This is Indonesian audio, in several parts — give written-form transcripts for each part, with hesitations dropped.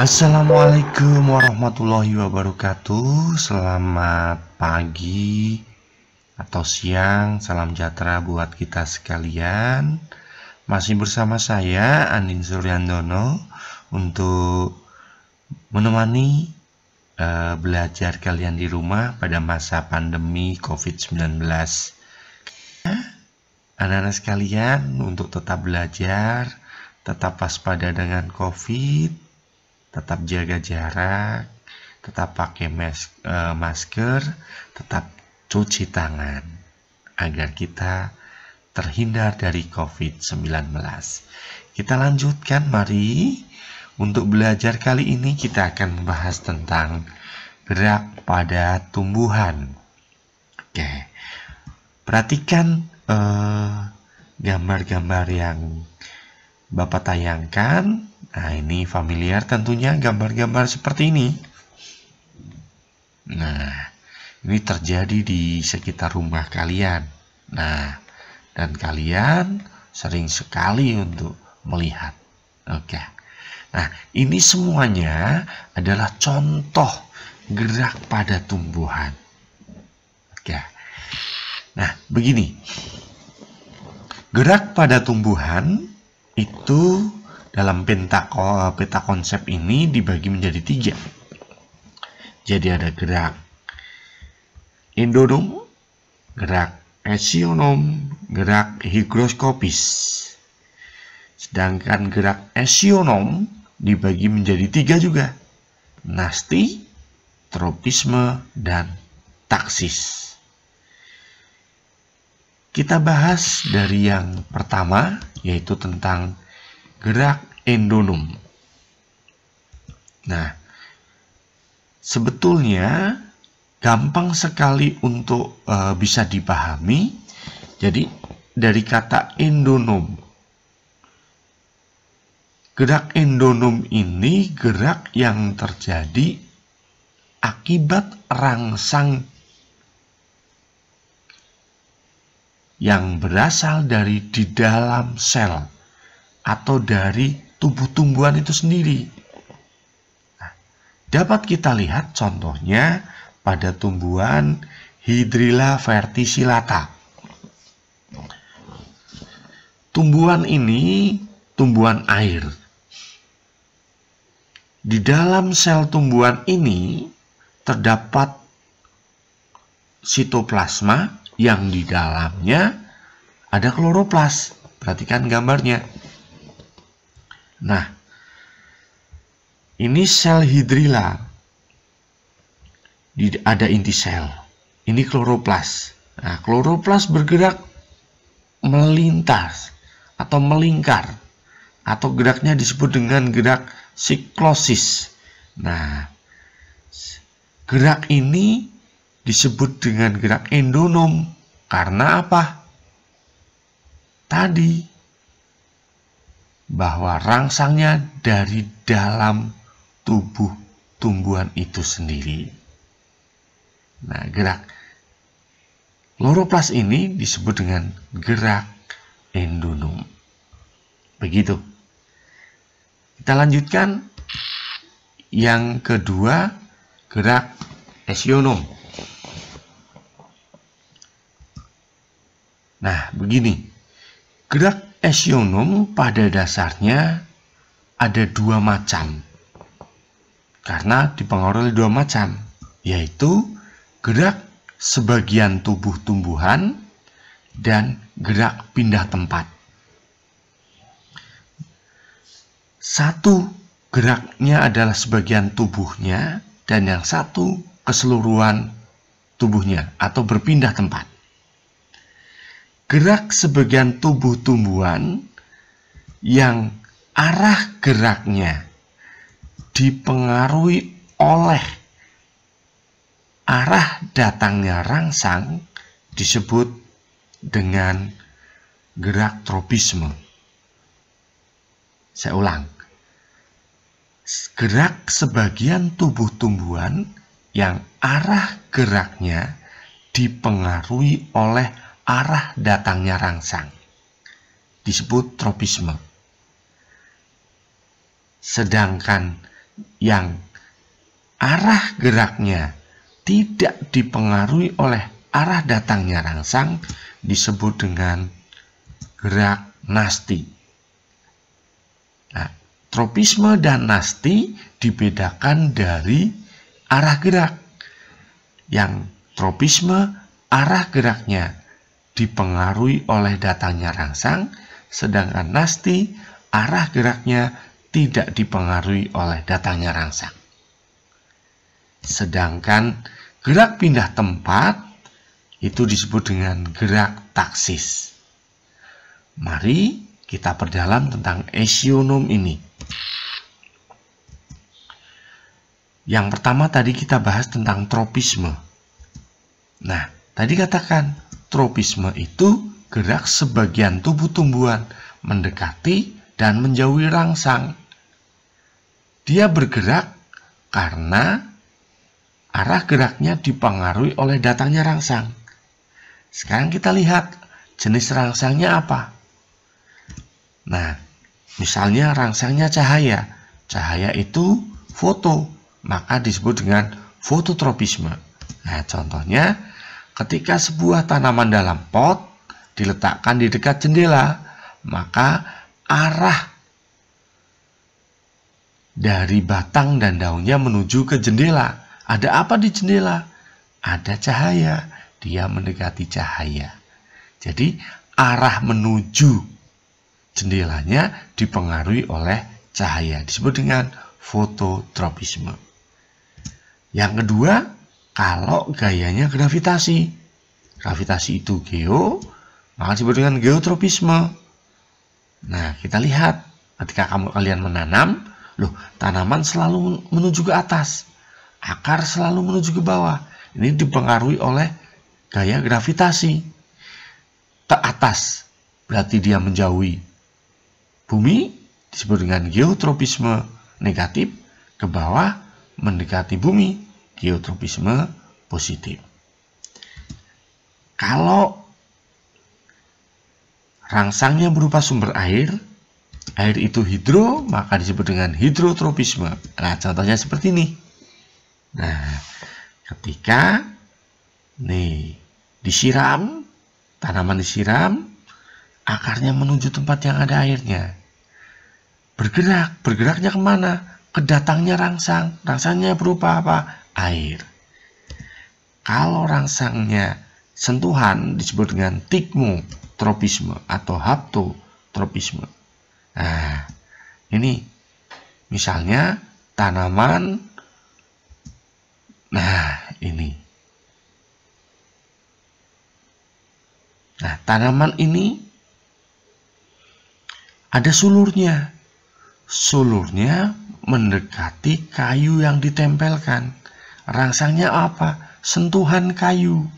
Assalamualaikum warahmatullahi wabarakatuh. Selamat pagi atau siang, salam sejahtera buat kita sekalian. Masih bersama saya Andin Suryandono untuk menemani belajar kalian di rumah pada masa pandemi COVID-19. Anak-anak sekalian, untuk tetap belajar, tetap waspada dengan COVID, tetap jaga jarak, tetap pakai masker, tetap cuci tangan agar kita terhindar dari COVID-19. Kita lanjutkan, mari. Untuk belajar kali ini kita akan membahas tentang gerak pada tumbuhan. Oke, perhatikan gambar-gambar yang Bapak tayangkan. Nah, ini familiar tentunya gambar-gambar seperti ini. Nah, ini terjadi di sekitar rumah kalian. Nah, dan kalian sering sekali untuk melihat. Oke. Nah, ini semuanya adalah contoh gerak pada tumbuhan. Oke. Nah, begini. Gerak pada tumbuhan itu dalam peta konsep ini dibagi menjadi 3. Jadi ada gerak endonom, gerak esionom, gerak higroskopis. Sedangkan gerak esionom dibagi menjadi 3 juga. Nasti, tropisme, dan taksis. Kita bahas dari yang pertama, yaitu tentang gerak endonom. Nah, sebetulnya gampang sekali untuk bisa dipahami. Jadi dari kata endonom, gerak endonom ini gerak yang terjadi akibat rangsang yang berasal dari di dalam sel atau dari tubuh tumbuhan itu sendiri. Nah, dapat kita lihat contohnya pada tumbuhan Hydrilla verticillata. Tumbuhan ini tumbuhan air. Di dalam sel tumbuhan ini terdapat sitoplasma yang di dalamnya ada kloroplas. Perhatikan gambarnya. Nah, ini sel hidrilla. Ada inti sel. Ini kloroplas. Nah, kloroplas bergerak melintas atau melingkar. Atau geraknya disebut dengan gerak siklosis. Nah, gerak ini disebut dengan gerak endonom. Karena apa? Tadi bahwa rangsangnya dari dalam tubuh tumbuhan itu sendiri. Nah, gerak kloroplas ini disebut dengan gerak endonom. Begitu. Kita lanjutkan. Yang kedua, gerak esionom. Nah, begini. Gerak esionom pada dasarnya ada 2 macam. Karena dipengaruhi oleh 2 macam, yaitu gerak sebagian tubuh tumbuhan dan gerak pindah tempat. Satu geraknya adalah sebagian tubuhnya dan yang satu keseluruhan tubuhnya atau berpindah tempat. Gerak sebagian tubuh tumbuhan yang arah geraknya dipengaruhi oleh arah datangnya rangsang disebut dengan gerak tropisme. Saya ulang. Gerak sebagian tubuh tumbuhan yang arah geraknya dipengaruhi oleh arah datangnya rangsang disebut tropisme. Sedangkan yang arah geraknya tidak dipengaruhi oleh arah datangnya rangsang disebut dengan gerak nasti. Nah, tropisme dan nasti dibedakan dari arah gerak. Yang tropisme arah geraknya dipengaruhi oleh datangnya rangsang, sedangkan nasti arah geraknya tidak dipengaruhi oleh datangnya rangsang. Sedangkan gerak pindah tempat itu disebut dengan gerak taksis. Mari kita perdalam tentang esionom ini. Yang pertama tadi kita bahas tentang tropisme. Nah, tadi katakan tropisme itu gerak sebagian tubuh tumbuhan mendekati dan menjauhi rangsang. Dia bergerak karena arah geraknya dipengaruhi oleh datangnya rangsang. Sekarang kita lihat jenis rangsangnya apa. Nah, misalnya rangsangnya cahaya. Cahaya itu foto, maka disebut dengan fototropisme. Nah, contohnya ketika sebuah tanaman dalam pot diletakkan di dekat jendela, maka arah dari batang dan daunnya menuju ke jendela. Ada apa di jendela? Ada cahaya. Dia mendekati cahaya. Jadi arah menuju jendelanya dipengaruhi oleh cahaya. Disebut dengan fototropisme. Yang kedua, kalau gayanya gravitasi. Gravitasi itu geo, maka disebut dengan geotropisme. Nah, kita lihat ketika kalian menanam, tanaman selalu menuju ke atas. Akar selalu menuju ke bawah. Ini dipengaruhi oleh gaya gravitasi. Ke atas berarti dia menjauhi bumi, disebut dengan geotropisme negatif. Ke bawah mendekati bumi, geotropisme positif. Kalau rangsangnya berupa sumber air itu hidro, maka disebut dengan hidrotropisme. Nah, contohnya seperti ini. Nah, ketika disiram, tanaman disiram, akarnya menuju tempat yang ada airnya. Bergeraknya kemana? Kedatangnya rangsang. Rangsangnya berupa apa? Air. Kalau rangsangnya sentuhan disebut dengan tigmotropisme atau haptotropisme. Nah, ini misalnya tanaman. Nah, ini. Nah, tanaman ini ada sulurnya. Sulurnya mendekati kayu yang ditempelkan. Rangsangnya apa? Sentuhan kayu.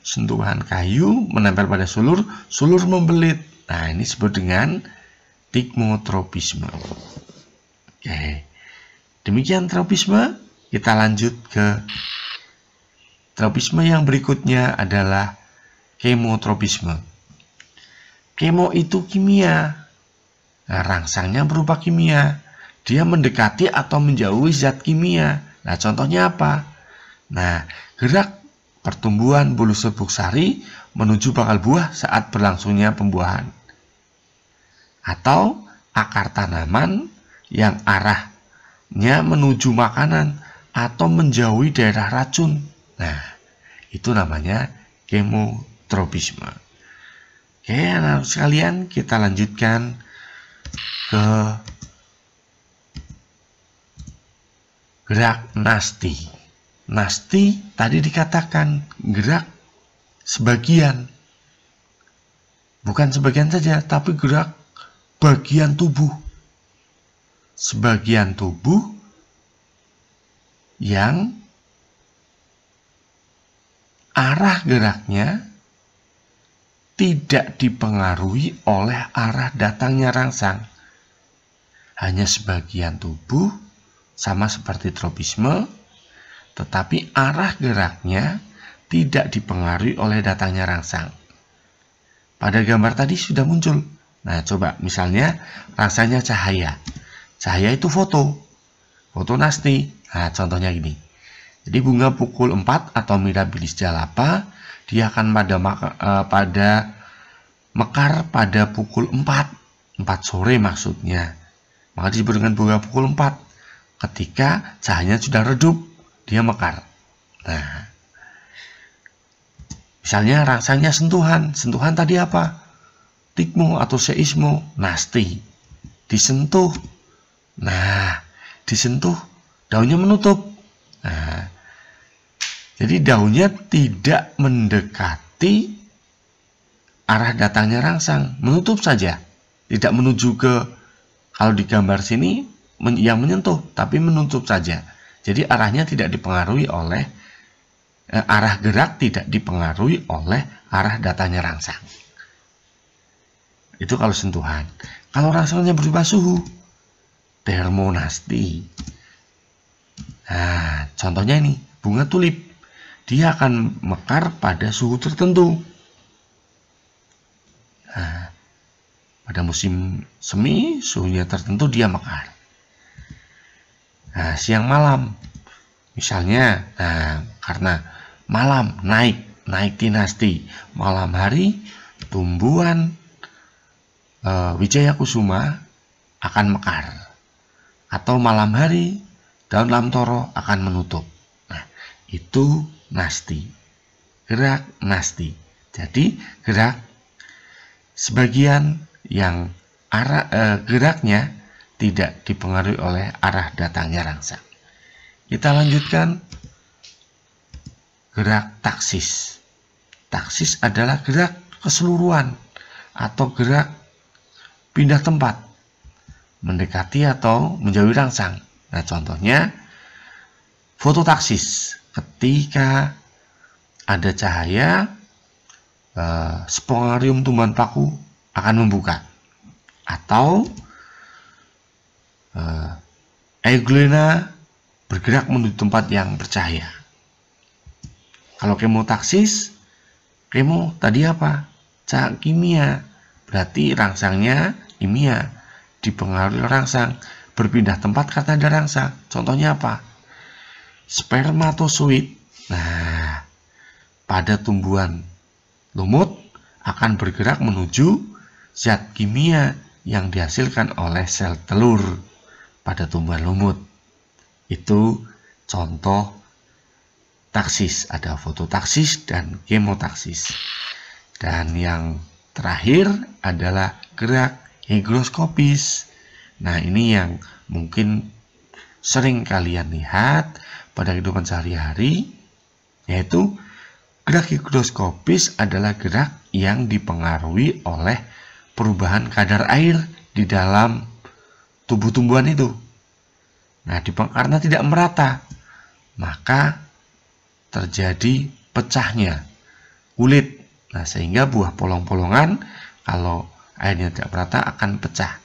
Sentuhan kayu menempel pada sulur, sulur membelit. Nah, ini disebut dengan tigmotropisme. Oke. Demikian tropisme. Kita lanjut ke tropisme yang berikutnya adalah kemotropisme. Kemo itu kimia. Nah, rangsangnya berupa kimia. Dia mendekati atau menjauhi zat kimia. Nah, contohnya apa? Nah, gerak pertumbuhan bulu serbuk sari menuju bakal buah saat berlangsungnya pembuahan. Atau akar tanaman yang arahnya menuju makanan atau menjauhi daerah racun. Nah, itu namanya kemotropisme. Oke, anak-anak sekalian, kita lanjutkan ke gerak nasti. Nasti tadi dikatakan gerak sebagian. Bukan sebagian saja, tapi gerak bagian tubuh. Sebagian tubuh yang arah geraknya tidak dipengaruhi oleh arah datangnya rangsang. Hanya sebagian tubuh, sama seperti tropisme, tetapi arah geraknya tidak dipengaruhi oleh datangnya rangsang. Pada gambar tadi sudah muncul. Nah, coba misalnya rangsangnya cahaya. Cahaya itu foto. foto nasti. Nah, contohnya gini. Jadi bunga pukul 4 atau Mirabilis jalapa, dia akan pada mekar pada pukul 4 sore maksudnya. Maka disebut dengan bunga pukul 4. Ketika cahayanya sudah redup, dia mekar. Nah, misalnya rangsangnya sentuhan. Sentuhan tadi apa? Tigmo atau seismo, nasti. Disentuh. Nah, disentuh, daunnya menutup. Nah, jadi daunnya tidak mendekati arah datangnya rangsang, menutup saja. Tidak menuju ke, kalau di gambar sini yang menyentuh, tapi menutup saja. Jadi arahnya tidak dipengaruhi oleh arah gerak tidak dipengaruhi oleh arah datangnya rangsang. Itu kalau sentuhan. Kalau rangsangnya berubah suhu, termonasti. Nah, contohnya ini, bunga tulip. Dia akan mekar pada suhu tertentu. Nah, pada musim semi, suhunya tertentu dia mekar. Nah, siang malam. Misalnya, karena malam naik dinasti. Malam hari, tumbuhan Wijaya Kusuma akan mekar. Atau malam hari, daun lamtoro akan menutup. Nah, itu nasti. Gerak nasti. Jadi, gerak sebagian yang geraknya tidak dipengaruhi oleh arah datangnya rangsang. Kita lanjutkan gerak taksis. Taksis adalah gerak keseluruhan atau gerak pindah tempat, mendekati atau menjauhi rangsang. Nah, contohnya fototaksis. Ketika ada cahaya, spongarium tumbuhan paku akan membuka, atau euglena bergerak menuju tempat yang bercahaya. Kalau kemotaksis, kemo tadi apa? Cahaya kimia, berarti rangsangnya kimia, dipengaruhi rangsang, berpindah tempat karena ada rangsang. Contohnya apa? Spermatozoid. Nah, pada tumbuhan lumut akan bergerak menuju zat kimia yang dihasilkan oleh sel telur pada tumbuhan lumut. Itu contoh taksis. Ada fototaksis dan kemotaksis. Dan yang terakhir adalah gerak higroskopis. Nah, ini yang mungkin sering kalian lihat pada kehidupan sehari-hari, yaitu gerak higroskopis adalah gerak yang dipengaruhi oleh perubahan kadar air di dalam tubuh tumbuhan itu. Nah, karena tidak merata, maka terjadi pecahnya kulit. Nah, sehingga buah polong-polongan kalau airnya tidak merata akan pecah.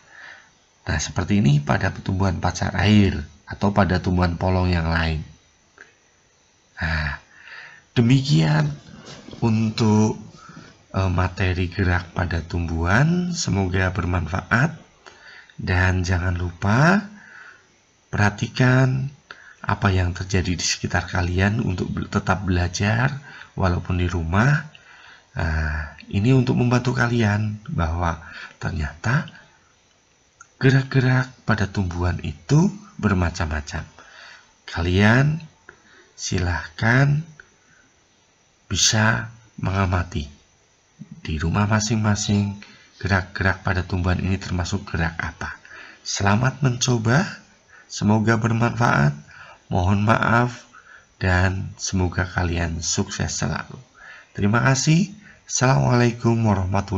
Nah, seperti ini pada tumbuhan pacar air atau pada tumbuhan polong yang lain. Nah, demikian untuk materi gerak pada tumbuhan. Semoga bermanfaat. Dan jangan lupa perhatikan apa yang terjadi di sekitar kalian untuk tetap belajar walaupun di rumah. Ini untuk membantu kalian bahwa ternyata gerak-gerak pada tumbuhan itu bermacam-macam. Kalian silahkan bisa mengamati di rumah masing-masing gerak-gerak pada tumbuhan ini termasuk gerak apa. Selamat mencoba, semoga bermanfaat, mohon maaf, dan semoga kalian sukses selalu. Terima kasih. Assalamualaikum warahmatullahi wabarakatuh.